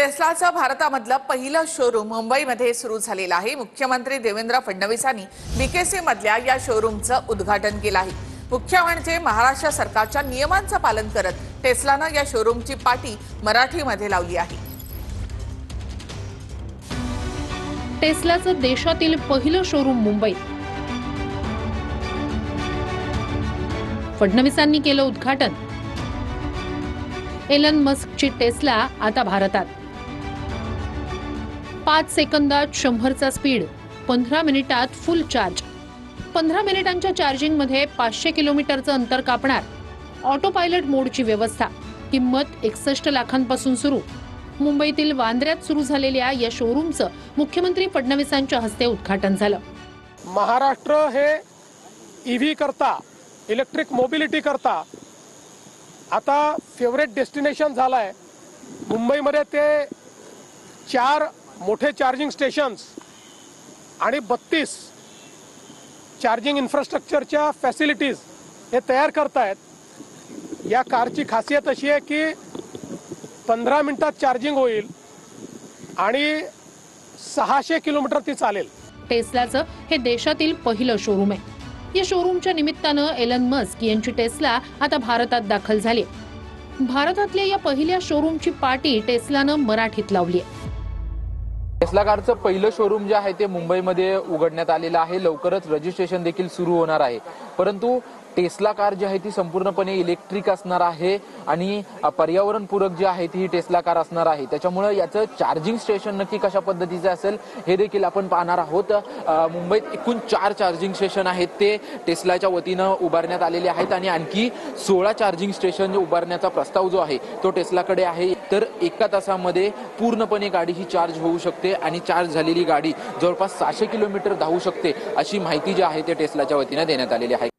टेस्लाचं भारतामधलं पहिलं शोरूम मुंबईमध्ये सुरू झालेलं आहे। मुख्यमंत्री देवेंद्र फडणवीसांनी बीकेसी मधल्या या शोरूमचं उद्घाटन केलं आहे। मुख्य म्हणजे महाराष्ट्र सरकारच्या नियमांचं पालन करत टेस्लानं या शोरूमची पाटी मराठीमध्ये लावली आहे। टेस्लाचं देशातील पहिलं शोरूम मुंबईत। फडणवीसांनी केलं उद्घाटन। एलन मस्कची टेस्ला आता भारतात। 5 सेकंदात 100चा स्पीड, 15 मिनिटात फुल चार्ज। 15 मिनिटांच्या चार्जिंग मध्ये 500 किलोमीटरचं अंतर कापणार। ऑटो पायलट मोडची व्यवस्था। किंमत 61 लाखांपासून सुरू। मुंबईतील वांद्र्यात सुरू झालेल्या या शोरूमचं मुख्यमंत्री फडणवीसांच्या हस्ते उद्घाटन झालं। महाराष्ट्र हे ईव्ही करता, इलेक्ट्रिक मोबिलिटी करता आता फेवरेट डेस्टिनेशन झालाय। मुंबईमध्ये ते 4 मोठे चार्जिंग स्टेशन्स आणि 32 चार्जिंग इन्फ्रास्ट्रक्चरच्या फॅसिलिटीज हे तयार करतायत। या कारची खासियत अशी आहे की 15 मिनिटात चार्जिंग होईल आणि 600 किलोमीटर ती चालेल। टेस्लाचं हे देशातील पहिलं शोरूम आहे। या शोरूमच्या निमित्तानं एलन मस्क यांची टेस्ला आता भारतात दाखल झाली। भारतातल्या या पहिल्या शोरूमची पाटी टेस्लानं मराठीत लावली आहे। टेस्ला कारचं पहिलं शोरूम जे आहे ते मुंबईमध्ये उघडण्यात आलेलं आहे। लवकरच रजिस्ट्रेशन देखील सुरू होणार आहे। परंतु टेस्ला कार जी आहे ती संपूर्णपणे इलेक्ट्रिक असणार आहे आणि पर्यावरणपूरक जी आहे ती टेस्ला कार असणार आहे। त्याच्यामुळे याचं चार्जिंग स्टेशन नक्की कशा पद्धतीचे असेल हे देखील आपण पाहणार आहोत। मुंबईत एकूण 4 चार्जिंग स्टेशन आहेत ते टेस्लाच्या वतीनं उभारण्यात आलेले आहेत आणि आणखी 16 चार्जिंग स्टेशन उभारण्याचा प्रस्ताव जो आहे तो टेस्लाकडे आहे। तर 1 तासामध्ये पूर्णपणे गाडी ही चार्ज होऊ शकते आणि चार्ज झालेली गाडी जवळपास 600 किलोमीटर धावू शकते अशी माहिती जी आहे ते टेस्लाच्या वतीनं देण्यात आलेली आहे।